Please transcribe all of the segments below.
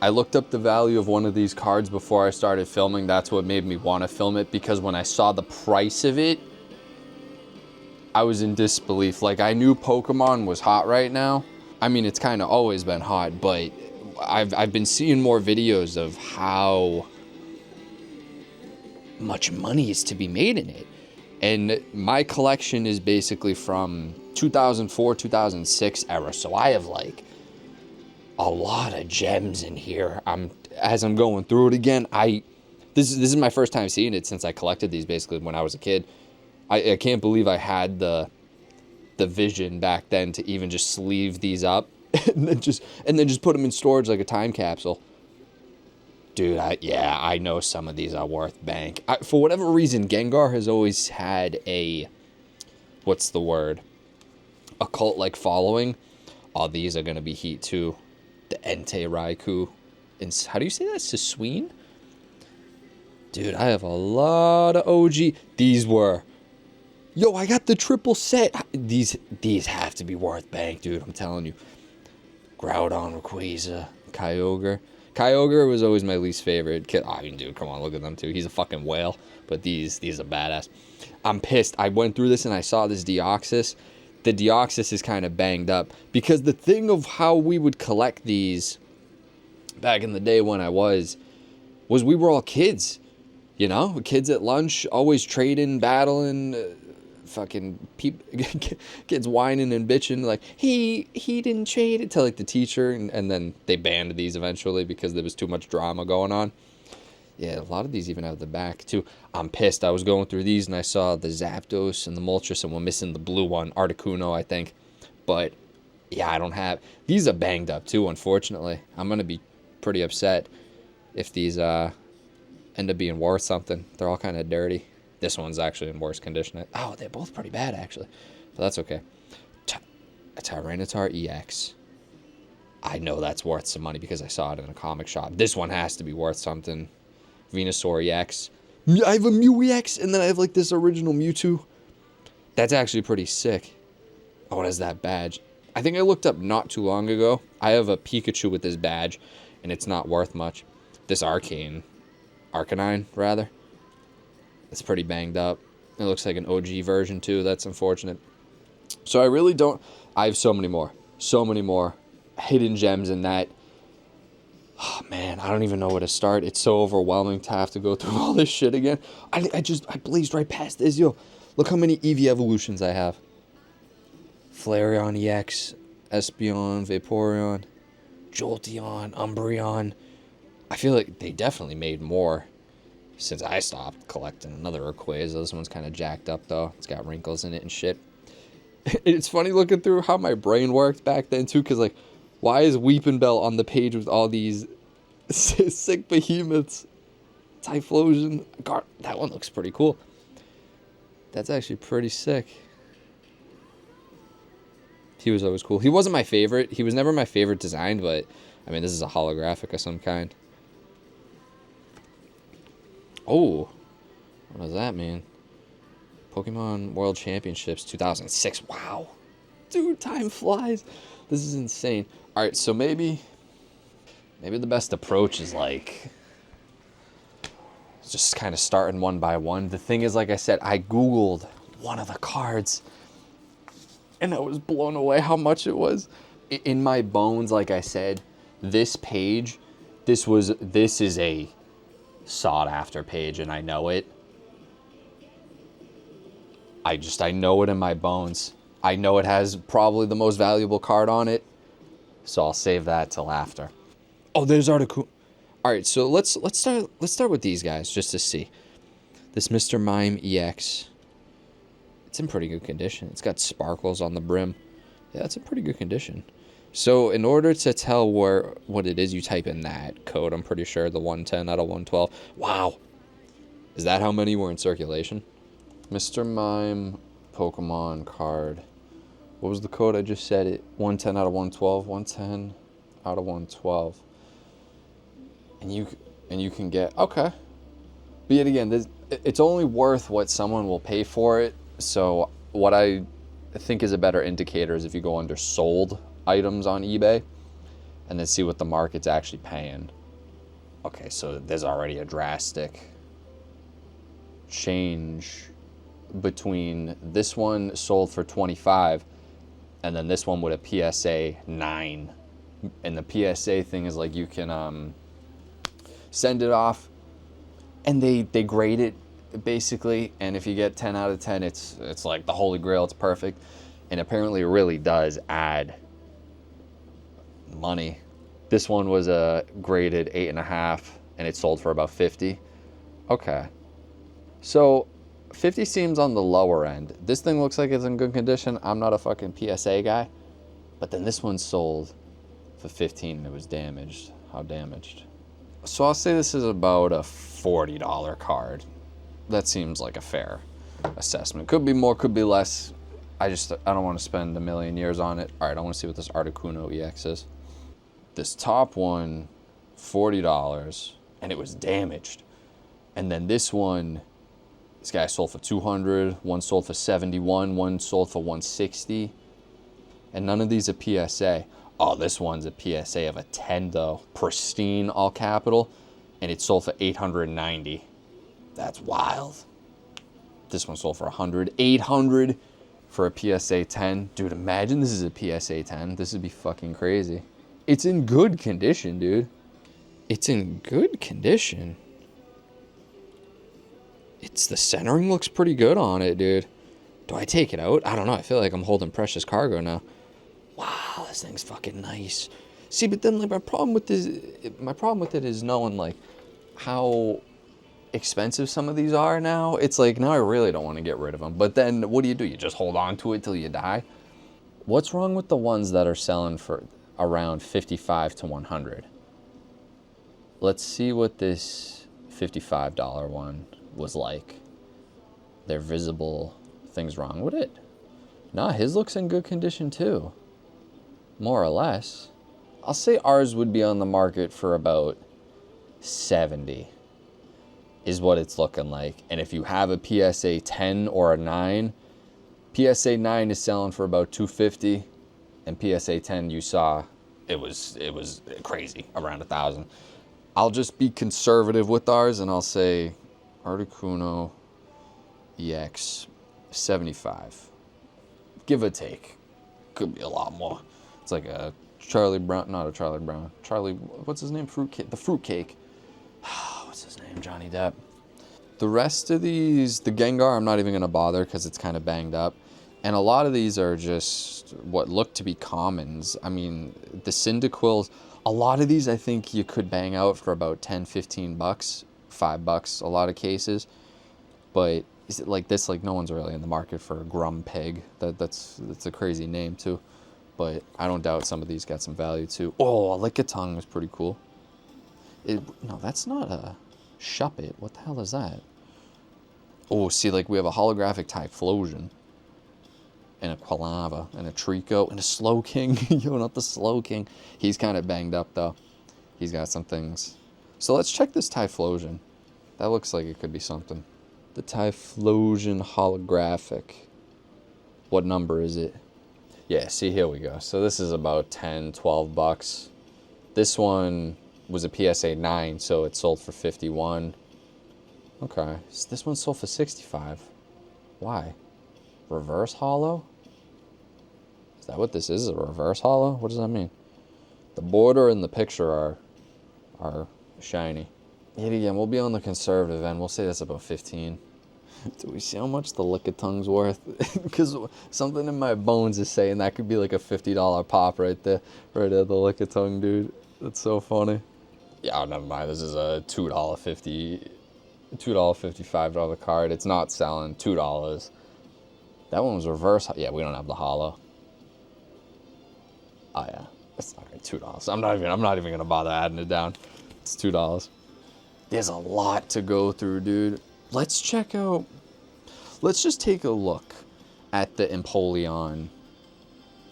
I looked up the value of one of these cards before I started filming. That's what made me want to film it, because when I saw the price of it, I was in disbelief. Like, I knew Pokemon was hot right now. I mean, it's kind of always been hot, but I've been seeing more videos of how much money is to be made in it. And my collection is basically from 2004, 2006 era. So I have like a lot of gems in here. As I'm going through it again, this is my first time seeing it since I collected these basically when I was a kid. I can't believe I had the vision back then to even just sleeve these up and then just put them in storage like a time capsule. Dude, I know some of these are worth bank. For whatever reason, Gengar has always had a, what's the word? A cult-like following. Oh, these are going to be heat too. The Entei Raikou. How do you say that? Sasween? Dude, I have a lot of OG. These were... Yo, I got the triple set. These have to be worth bank, dude. I'm telling you. Groudon, Rayquaza, Kyogre. Kyogre was always my least favorite. I mean, dude, come on, look at them too. He's a fucking whale. But these are badass. I'm pissed. I went through this and I saw this Deoxys. The Deoxys is kind of banged up. Because the thing of how we would collect these back in the day when I was we were all kids. You know? Kids at lunch, always trading, battling, fucking kids whining and bitching like he didn't trade it to like the teacher, and then they banned these eventually because there was too much drama going on. Yeah, a lot of these even out the back too. I'm pissed. I was going through these and I saw the Zapdos and the Moltres, and we're missing the blue one, Articuno, I think. But yeah, I don't have these. Are banged up too, unfortunately. I'm gonna be pretty upset if these end up being worth something. They're all kind of dirty. This one's actually in worse condition. Oh, they're both pretty bad, actually. But that's okay. Tyranitar EX. I know that's worth some money because I saw it in a comic shop. This one has to be worth something. Venusaur EX. I have a Mew EX, and then I have, like, this original Mewtwo. That's actually pretty sick. Oh, what is that badge? I think I looked up not too long ago. I have a Pikachu with this badge, and it's not worth much. This Arcanine, rather. It's pretty banged up. It looks like an OG version too. That's unfortunate. So I really don't... I have so many more. So many more hidden gems in that. Oh, man, I don't even know where to start. It's so overwhelming to have to go through all this shit again. I blazed right past this. Yo, look how many Eevee evolutions I have. Flareon EX, Espeon, Vaporeon, Jolteon, Umbreon. I feel like they definitely made more since I stopped collecting. Another Rayquaza. This one's kind of jacked up, though. It's got wrinkles in it and shit. It's funny looking through how my brain worked back then, too, because, like, why is Weepinbell on the page with all these sick behemoths? Typhlosion. God, that one looks pretty cool. That's actually pretty sick. He was always cool. He wasn't my favorite. He was never my favorite design, but, I mean, this is a holographic of some kind. Oh, what does that mean? Pokemon World Championships 2006. Wow. Dude, time flies. This is insane. All right, so maybe the best approach is like just kind of starting one by one. The thing is, like I said, I Googled one of the cards and I was blown away how much it was. In my bones, like I said, this page, this is a sought after page, and I know it. I know it in my bones. I know it has probably the most valuable card on it, so I'll save that till after. Oh, there's Articuno. All right, so let's start with these guys just to see. This Mr. Mime EX. It's in pretty good condition. It's got sparkles on the brim. Yeah, it's in pretty good condition. So in order to tell what it is, you type in that code. I'm pretty sure the 110 out of 112. Wow. Is that how many were in circulation? Mr. Mime Pokemon card. What was the code? I just said it. 110 out of 112. 110 out of 112. And you can get... Okay. But yet again, it's only worth what someone will pay for it. So what I think is a better indicator is if you go under sold items on eBay, and then see what the market's actually paying. Okay, so there's already a drastic change between this one sold for 25 and then this one with a PSA 9. And the PSA thing is like you can send it off and they grade it basically, and if you get 10 out of 10 it's like the holy grail, it's perfect. And apparently it really does add money. This one was graded 8.5 and it sold for about 50. Okay, so 50 seems on the lower end. This thing looks like it's in good condition. I'm not a fucking PSA guy, but then this one sold for 15 and it was damaged. How damaged? So I'll say this is about a $40 card. That seems like a fair assessment. Could be more, could be less. I don't want to spend a million years on it. All right, I want to see what this Articuno EX is. This top one, $40, and it was damaged. And then this one, this guy sold for 200, one sold for 71, one sold for 160. And none of these are PSA. Oh, this one's a PSA of a 10 though. Pristine, all capital. And it sold for 890. That's wild. This one sold for 100. 800 for a PSA 10. Dude, imagine this is a PSA 10. This would be fucking crazy. It's in good condition, dude. It's in good condition. The centering looks pretty good on it, dude. Do I take it out? I don't know. I feel like I'm holding precious cargo now. Wow, this thing's fucking nice. See, but then like my problem with it is knowing like how expensive some of these are now. It's like now I really don't want to get rid of them. But then what do? You just hold on to it till you die? What's wrong with the ones that are selling for around 55 to 100? Let's see what this $55 one was like. They're visible. Things wrong with it? Nah, his looks in good condition too. More or less. I'll say ours would be on the market for about 70 is what it's looking like. And if you have a PSA 10 or a 9, PSA 9 is selling for about 250, and PSA 10 you saw it was crazy, around 1,000. I'll just be conservative with ours and I'll say Articuno EX 75. Give or take. Could be a lot more. It's like a Charlie Brown, not a Charlie Brown. Charlie, what's his name? The fruitcake. What's his name? Johnny Depp. The rest of these, the Gengar, I'm not even going to bother because it's kind of banged up. And a lot of these are just what look to be commons. I mean, the Cyndaquils, a lot of these I think you could bang out for about 10, 15 bucks, $5 a lot of cases. But is it like this? Like no one's really in the market for a Grumpig. That's a crazy name too. But I don't doubt some of these got some value too. Oh, a Lickitung was pretty cool. No, that's not a Shuppet. What the hell is that? Oh, see, like we have a holographic Typhlosion. And a Quilava. And a Trico. And a Slowking. Yo, not the Slowking. He's kind of banged up though. He's got some things. So let's check this Typhlosion. That looks like it could be something. The Typhlosion holographic. What number is it? Yeah, see, here we go. So this is about 10, 12 bucks. This one was a PSA 9, so it sold for 51. Okay, so this one sold for 65. Why? Reverse hollow? Is that what this is? A reverse hollow? What does that mean? The border and the picture are shiny. Yet again, we'll be on the conservative end. We'll say that's about 15. Do we see how much the Lickatung's worth? Because something in my bones is saying that could be like a $50 pop right there. Right there, the Lickitung, dude. That's so funny. Yeah, oh, never mind. This is a $2.55 card. It's not selling. $2. That one was reverse. Yeah, we don't have the hollow. Oh yeah, that's all right. $2. I'm not even gonna bother adding it down. It's $2. There's a lot to go through, dude. Let's check out. Let's just take a look at the Empoleon.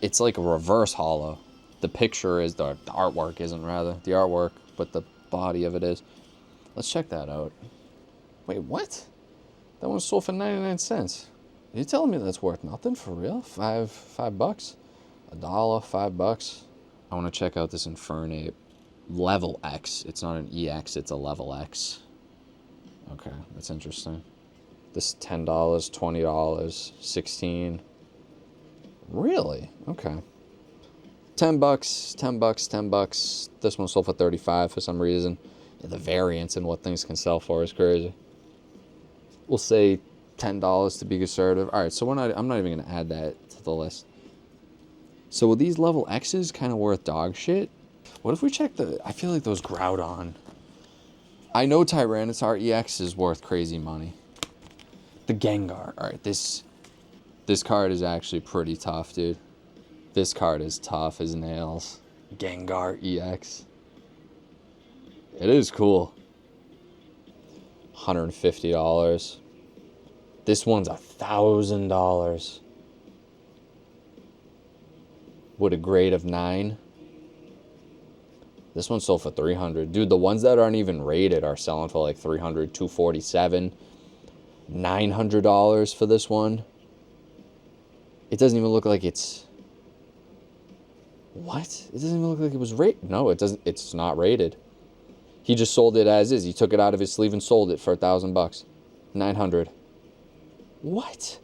It's like a reverse hollow. The picture is the artwork isn't rather the artwork, but the body of it is. Let's check that out. Wait, what? That one sold for 99 cents. Are you telling me that's worth nothing for real? $5? $1? $5? I want to check out this Infernape. Level X. It's not an EX, it's a level X. Okay, that's interesting. This is $10, $20, $16. Really? Okay. $10, $10, $10. This one sold for $35 for some reason. Yeah, the variance in what things can sell for is crazy. We'll say $10 to be conservative. All right, so I'm not even going to add that to the list. So with these level X's kind of worth dog shit. What if we check I feel like those Groudon. I know Tyranitar EX is worth crazy money. The Gengar. All right, this card is actually pretty tough, dude. This card is tough as nails. Gengar EX. It is cool. $150. This one's $1,000. With a grade of 9. This one sold for $300. Dude, the ones that aren't even rated are selling for like $300, $247, $900 for this one. It doesn't even look like it's... What? It doesn't even look like it was rated. No, it doesn't. It's not rated. He just sold it as is. He took it out of his sleeve and sold it for $1,000. $900. What?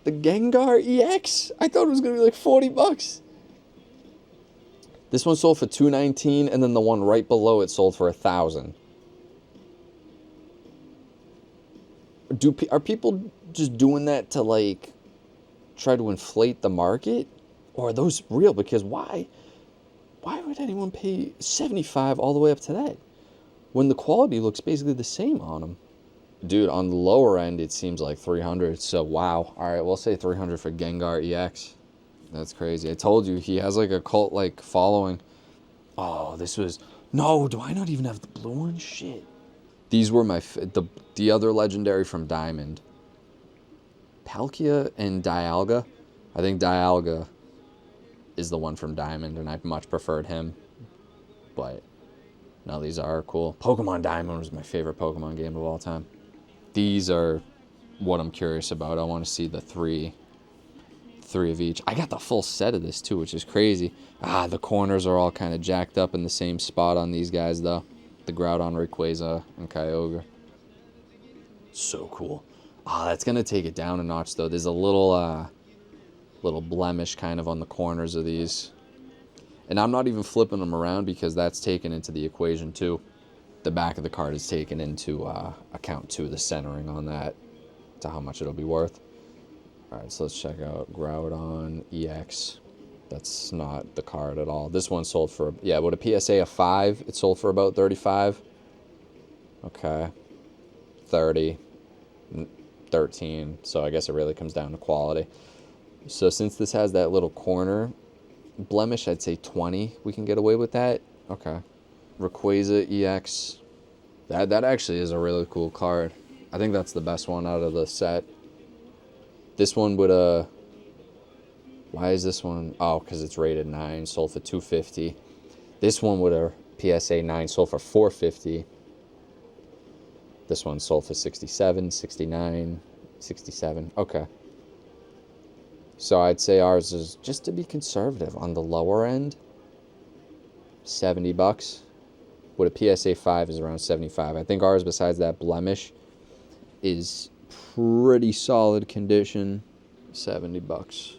The Gengar EX? I thought it was gonna be like $40. This one sold for $219, and then the one right below it sold for $1,000. Are people just doing that to like try to inflate the market, or are those real? Because why would anyone pay $75 all the way up to that when the quality looks basically the same on them? Dude, on the lower end it seems like $300. So wow. All right, we'll say $300 for Gengar EX. That's crazy. I told you, he has like a cult-like following. Oh, this was... No, do I not even have the blue one? Shit. These were the other legendary from Diamond. Palkia and Dialga. I think Dialga is the one from Diamond, and I much preferred him. But, no, these are cool. Pokemon Diamond was my favorite Pokemon game of all time. These are what I'm curious about. I want to see the three of each. I got the full set of this too, which is crazy. The corners are all kind of jacked up in the same spot on these guys though. The Groudon, Rayquaza, and Kyogre. So cool. That's gonna take it down a notch though. There's a little blemish kind of on the corners of these. And I'm not even flipping them around because that's taken into the equation too. The back of the card is taken into account too, the centering on that, to how much it'll be worth. Alright, so let's check out Groudon EX. That's not the card at all. This one sold for, yeah, with a PSA of 5, it sold for about 35. Okay. 30. 13. So I guess it really comes down to quality. So since this has that little corner blemish, I'd say 20. We can get away with that. Okay. Rayquaza EX. That actually is a really cool card. I think that's the best one out of the set. This one would, why is this one? Oh, because it's rated 9, sold for $250. This one with a PSA 9 sold for $450. This one sold for $67, $69, $67. Okay. So I'd say ours is, just to be conservative, on the lower end, $70. With a PSA 5 is around $75. I think ours, besides that blemish, is pretty solid condition. $70.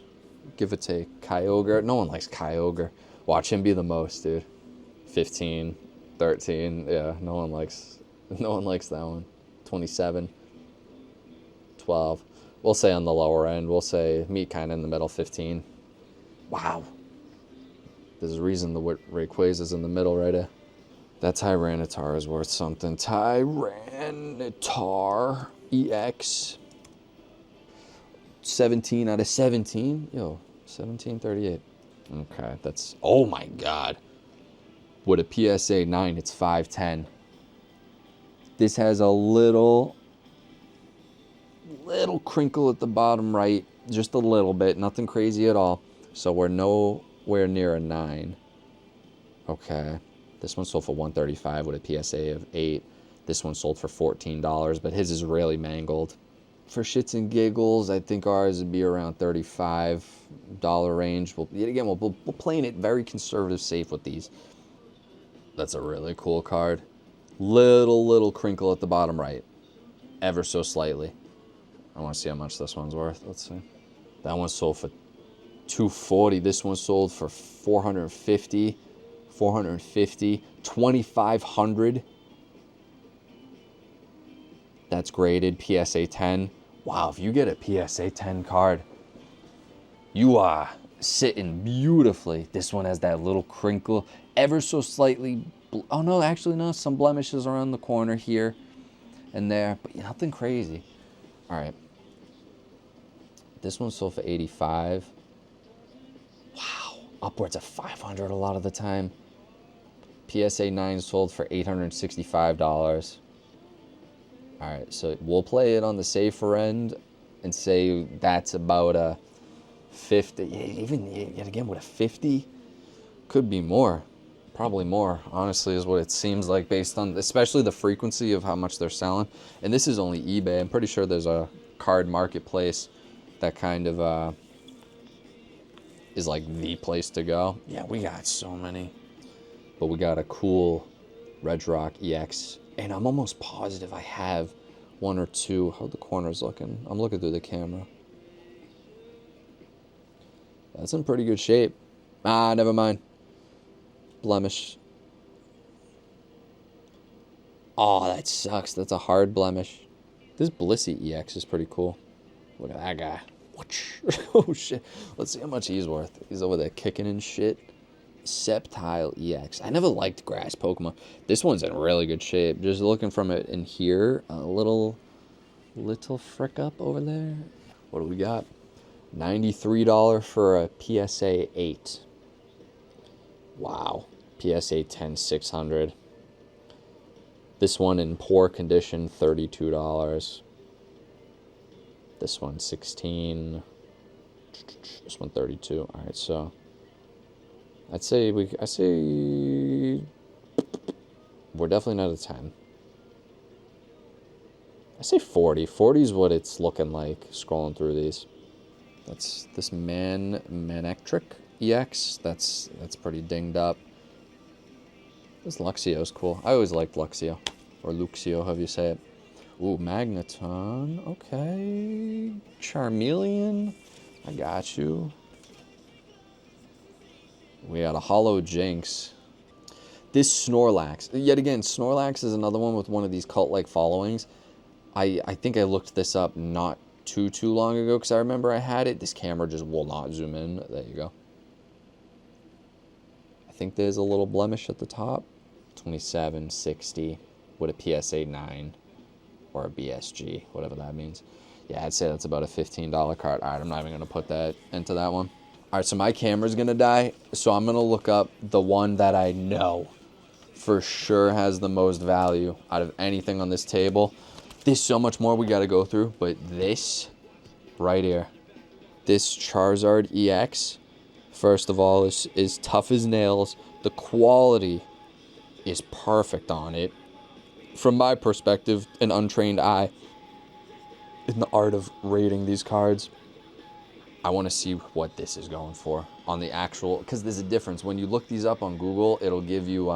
Give or take. Kyogre. No one likes Kyogre. Watch him be the most, dude. 15, 13. Yeah, no one likes that one. 27, 12. We'll say on the lower end. We'll say meet kind of in the middle, 15. Wow. There's a reason the Rayquaza's in the middle right there. That Tyranitar is worth something. Tyranitar EX. 17 out of 17. Yo, 1738. Okay, that's... Oh my god. With a PSA 9, it's 510. This has a little crinkle at the bottom right. Just a little bit. Nothing crazy at all. So we're nowhere near a 9. Okay. This one sold for $135 with a PSA of 8. This one sold for $14, but his is really mangled. For shits and giggles, I think ours would be around $35 range. We'll play it very conservative safe with these. That's a really cool card. Little crinkle at the bottom right. Ever so slightly. I want to see how much this one's worth. Let's see. That one sold for $240. This one sold for $450. $2,500. That's graded PSA 10. Wow, if you get a PSA 10 card, you are sitting beautifully. This one has that little crinkle, ever so slightly. Oh no, actually no, some blemishes around the corner here and there, but nothing crazy. All right. This one sold for $85. Wow, upwards of $500 a lot of the time. PSA 9 sold for $865. All right, so we'll play it on the safer end and say that's about a 50. Even yet again with a 50, could be more. Probably more, honestly, is what it seems like based on, especially the frequency of how much they're selling. And this is only eBay. I'm pretty sure there's a card marketplace that kind of is like the place to go. Yeah, we got so many. But we got a cool Red Rock EX. And I'm almost positive I have one or two. How are the corners looking? I'm looking through the camera. That's in pretty good shape. Never mind. Blemish. Oh, that sucks. That's a hard blemish. This Blissey EX is pretty cool. Look at that guy. Oh, shit. Let's see how much he's worth. He's over there kicking and shit. Sceptile EX. I never liked grass Pokemon. This one's in really good shape. Just looking from it in here, a little frick up over there. What do we got? $93 for a PSA 8. Wow. PSA 10, $600. This one in poor condition, $32. This one, $16. This one, $32. All right, so I say we're definitely not a 10. I say 40. 40 is what it's looking like scrolling through these. That's this Manectric EX. That's pretty dinged up. This Luxio's cool. I always liked Luxio, or Luxio, however you say it. Ooh, Magneton. Okay. Charmeleon. I got you. We got a Hollow Jinx. This Snorlax. Yet again, Snorlax is another one with one of these cult-like followings. I think I looked this up not too long ago because I remember I had it. This camera just will not zoom in. There you go. I think there's a little blemish at the top. 2760 with a PSA 9 or a BSG, whatever that means. Yeah, I'd say that's about a $15 card. All right, I'm not even going to put that into that one. All right, so my camera's going to die, so I'm going to look up the one that I know for sure has the most value out of anything on this table. There's so much more we got to go through, but this right here, this Charizard EX, first of all, is tough as nails. The quality is perfect on it. From my perspective, an untrained eye in the art of rating these cards, I want to see what this is going for on the actual, because there's a difference. When you look these up on Google, it'll give you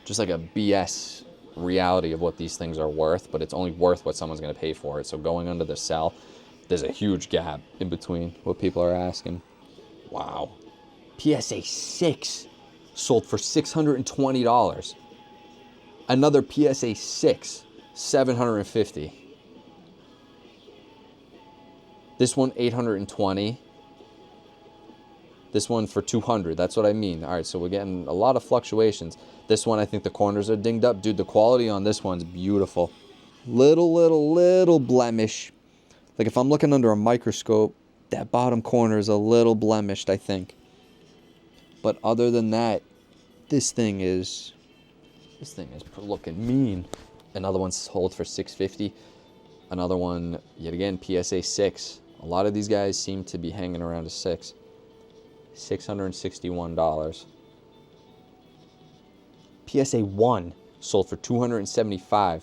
just like a BS reality of what these things are worth, but it's only worth what someone's going to pay for it. So going under the sell, there's a huge gap in between what people are asking. Wow. PSA 6 sold for $620. Another PSA 6, $750. This one, $820. This one for $200. That's what I mean. All right, so we're getting a lot of fluctuations. This one, I think the corners are dinged up. Dude, the quality on this one's beautiful. Little blemish. Like if I'm looking under a microscope, that bottom corner is a little blemished, I think. But other than that, this thing is looking mean. Another one sold for $650. Another one, yet again, PSA 6. A lot of these guys seem to be hanging around a 6. $661. PSA 1 sold for $275.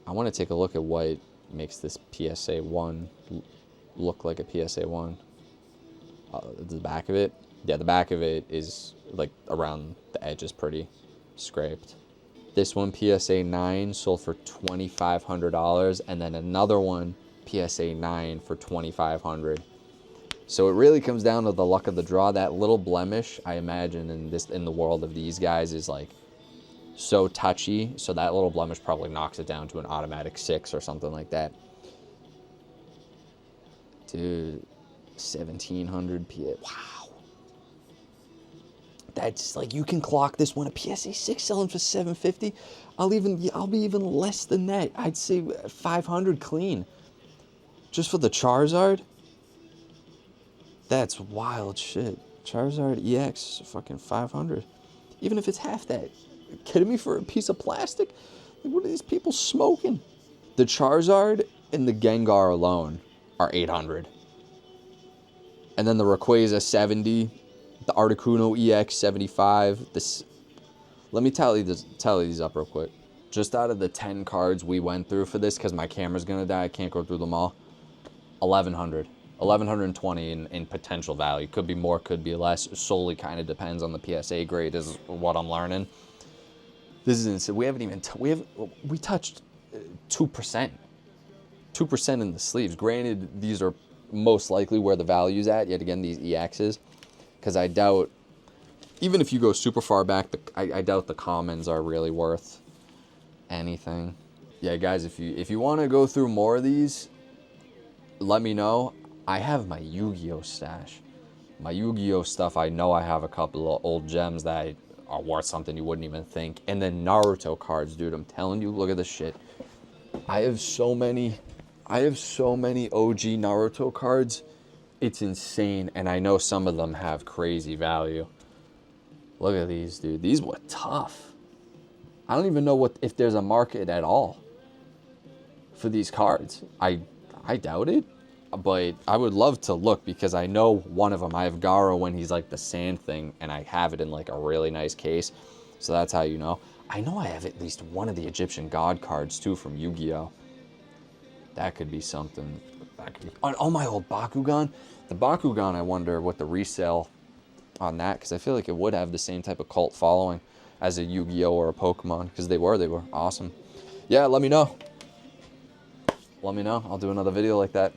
I want to take a look at what makes this PSA 1 look like a PSA 1. The back of it. Yeah, the back of it is like around the edge is pretty scraped. This one, PSA 9, sold for $2,500, and then another one, PSA 9, for $2,500. So it really comes down to the luck of the draw. That little blemish, I imagine, in the world of these guys is like so touchy. So that little blemish probably knocks it down to an automatic 6 or something like that. Dude, 1,700 PA. Wow. That's like, you can clock this one. A PSA 6 selling for $750. I'll be even less than that. I'd say 500 clean. Just for the Charizard? That's wild shit. Charizard EX, fucking 500. Even if it's half that. Are you kidding me, for a piece of plastic? Like, what are these people smoking? The Charizard and the Gengar alone are 800. And then the Rayquaza 70, the Articuno EX 75. Let me tally these up real quick. Just out of the 10 cards we went through for this, because my camera's gonna die, I can't go through them all. 1,100. 1,120 in potential value. Could be more, could be less. It solely kind of depends on the PSA grade, is what I'm learning. This is insane. We haven't even we touched 2%. 2% in the sleeves. Granted, these are most likely where the value's at. Yet again, these EXs, because I doubt, even if you go super far back, I doubt the commons are really worth anything. Yeah, guys, if you want to go through more of these, let me know. I have my Yu-Gi-Oh stash. My Yu-Gi-Oh stuff, I know I have a couple of old gems that are worth something you wouldn't even think. And then Naruto cards, dude. I'm telling you, look at this shit. I have so many OG Naruto cards. It's insane. And I know some of them have crazy value. Look at these, dude. These were tough. I don't even know if there's a market at all for these cards. I doubt it. But I would love to look, because I know one of them, I have Garo when he's like the sand thing, and I have it in like a really nice case. So that's how you know. I know I have at least one of the Egyptian God cards too from Yu-Gi-Oh. That could be something. Oh, my old Bakugan. The Bakugan, I wonder what the resale on that, because I feel like it would have the same type of cult following as a Yu-Gi-Oh or a Pokemon, because they were awesome. Yeah, let me know. Let me know. I'll do another video like that.